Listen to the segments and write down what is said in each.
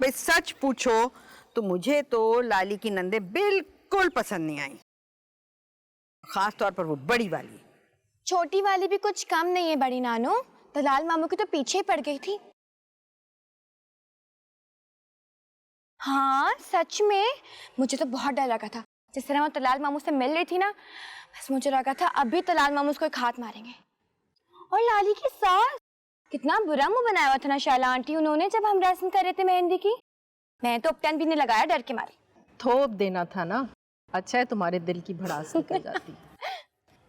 भाई सच पूछो तो मुझे तो लाली की नंदे बिल्कुल पसंद नहीं आई, खास तौर पर वो बड़ी वाली। छोटी वाली भी कुछ कम नहीं है बड़ी नानू, दलाल मामू की तो पीछे ही पड़ गई थी। हाँ सच में, मुझे तो बहुत डर लगा था जिस तरह वो तलाल मामू से मिल रही थी ना, बस मुझे लगा था अभी तलाल मामू उसको एक हाथ मारेंगे। और लाली की सास, कितना बुरा मुंह बनाया हुआ था ना शैला आंटी उन्होंने जब हम रस्म कर रहे थे मेहंदी की। मैं तो अपटन भी नहीं लगाया डर के मारे। थोप देना था ना, अच्छा है तुम्हारे दिल की भड़ास निकल जाती।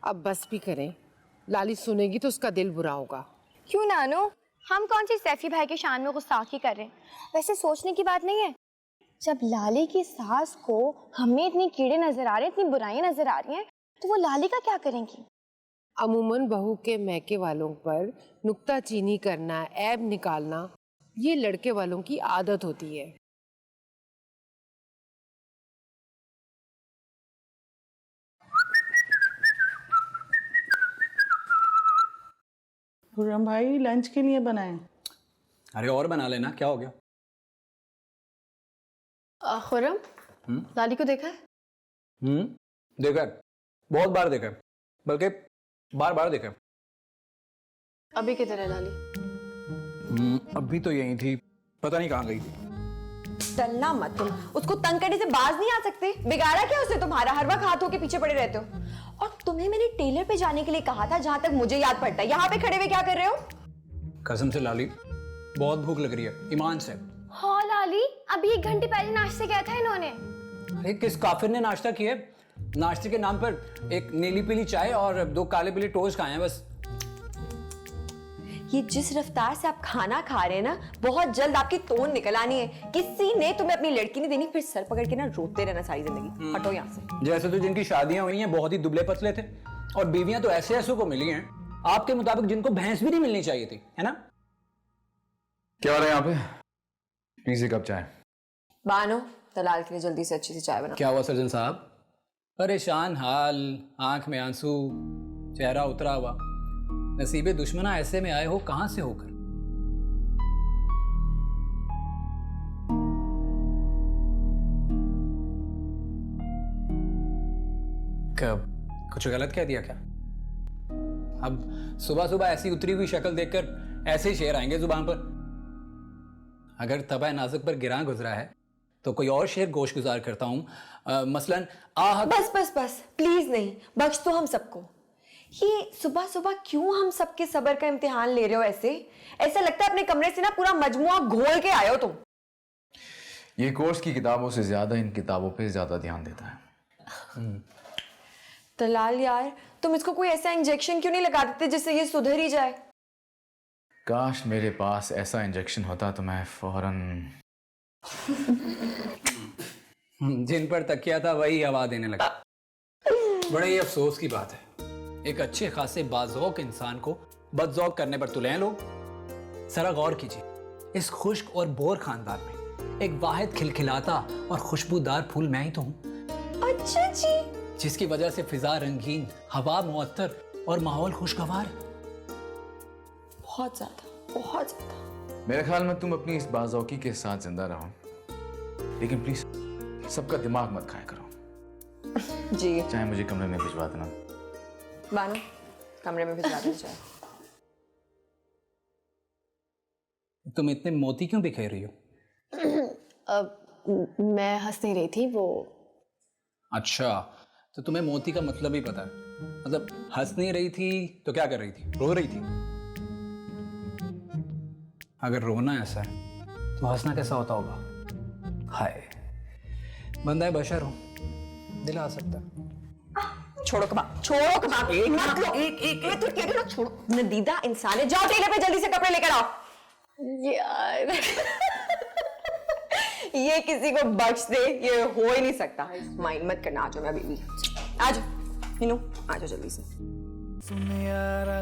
अब बस भी करें, लाली सुनेगी तो उसका दिल बुरा होगा। क्यों नानू, हम कौन सी सैफी भाई के शान में गुस्ताखी कर रहे हैं? वैसे सोचने की बात नहीं है, जब लाली की सास को हमें इतनी कीड़े नजर आ रहे हैं, इतनी बुराइयां नजर आ रही हैं, तो वो लाली का क्या करेंगी? अमूमन बहू के मैके वालों पर नुक्ताचीनी करना, ऐब निकालना, ये लड़के वालों की आदत होती है। खुर्रम भाई लंच के लिए बनाए? अरे और बना लेना, क्या हो गया? खुर्रम, लाली को देखा है? देखा है, बहुत बार देखा है, बल्कि बार बार देखा है। अभी किधर है लाली? अभी तो यही थी, पता नहीं कहाँ गई थी। डरना मत तुम, उसको तंग करने से बाज नहीं आ सकते। बिगाड़ा क्या उसे तुम्हारा? हर वक्त हाथों के पीछे पड़े रहते हो। और तुम्हें मैंने टेलर पे जाने के लिए कहा था, जहां तक मुझे याद पड़ता है। यहाँ पे खड़े हुए क्या कर रहे हो? कसम से लाली, बहुत भूख लग रही है, ईमान से। हाँ लाली, अभी 1 घंटे पहले नाश्ते किया था इन्होंने। अरे किस काफिर ने नाश्ता किया? नाश्ते के नाम पर एक नीली पीली चाय और 2 काले पीले टोस्ट खाए हैं बस। ये जिस रफ्तार से आप खाना खा रहे हैं ना, बहुत जल्द आपकी तोन निकल आनी है। किसी ने तुम्हें अपनी लड़की नहीं देनी, फिर सर पकड़ के ना रोते रहना सारी जिंदगी। हटो यहाँ से। जैसे तो जिनकी शादियां हुई हैं बहुत ही दुबले पतले थे, और बीवियां तो ऐसे ऐसों को मिली हैं आपके मुताबिक जिनको भैंस भी नहीं मिलनी चाहिए थी, है ना? क्या हो रहा है यहाँ पे? प्लीज एक कप चाय। बानो, दलाल के लिए जल्दी से अच्छी सी चाय बना। क्या हुआ सर्जन साहब? परेशान हाल, आंख में आंसू, चेहरा उतरा हुआ। नसीबे दुश्मना ऐसे में आए हो कहां से होकर? कब कुछ गलत कह दिया क्या? अब सुबह सुबह ऐसी उतरी हुई शक्ल देखकर ऐसे ही शेर आएंगे जुबान पर? अगर तबा नाजुक पर गिरा गुजरा है तो कोई और शेर गोश गुजार करता हूं, मसलन आह। बस बस बस, प्लीज नहीं, बख्श दो हम सबको। ये सुबह सुबह क्यों हम सबके सब्र का इम्तिहान ले रहे हो? ऐसा लगता है अपने कमरे से ना पूरा मजमुआ घोल के आए हो तुम। ये कोर्स की किताबों से ज्यादा इन किताबों पे ज्यादा ध्यान देता है। दलाल यार, तुम इसको कोई ऐसा इंजेक्शन क्यों नहीं लगा देते जिससे ये सुधर ही जाए? काश मेरे पास ऐसा इंजेक्शन होता तो मैं फौरन। जिन पर तकिया था वही हवा देने लगा। बड़े ही अफसोस की बात है, एक अच्छे खासे बाज़ौक इंसान को बदज़ौक करने पर तुले हैं लोग। जरा गौर कीजिए, इस खुश्क और बोर खानदान में एक वाहिद खिलखिलाता और खुशबूदार फूल मैं ही तो हूं। अच्छा जी। जिसकी वजह से फिजा रंगीन, हवा मुअत्तर और माहौल खुशगवार। बहुत ज्यादा, बहुत ज्यादा। मेरे ख्याल में तुम अपनी इस बाज़ौकी के साथ जिंदा रहो, लेकिन प्लीज सबका दिमाग मत खाया करो। जी। चाहे मुझे कमरे में भिजवा देना। बानो, कमरे में भिजवा दीजिए। तुम इतने मोती क्यों बिखेर रही हो? मैं हंस नहीं रही थी, वो। अच्छा, तो तुम्हें मोती का मतलब ही पता है। मतलब हंस नहीं रही थी तो क्या कर रही थी? रो रही थी? अगर रोना ऐसा है तो हंसना कैसा होता होगा? हाय, बंदा है, बशर हो, दिल आ सकता है। छोड़ो कबाब, छोड़ो कबाब। मत लो। एक तो कह रही हो ना, छोड़ो। नदीदा इंसान है, जाओ टेलर पे जल्दी से कपड़े लेकर आओ। यार ये किसी को बख्श दे, ये हो ही नहीं सकता। माइंड मत करना, आ जाओ, मैं अभी आ जाओ। मीनू आ जाओ जल्दी से। सुन यारा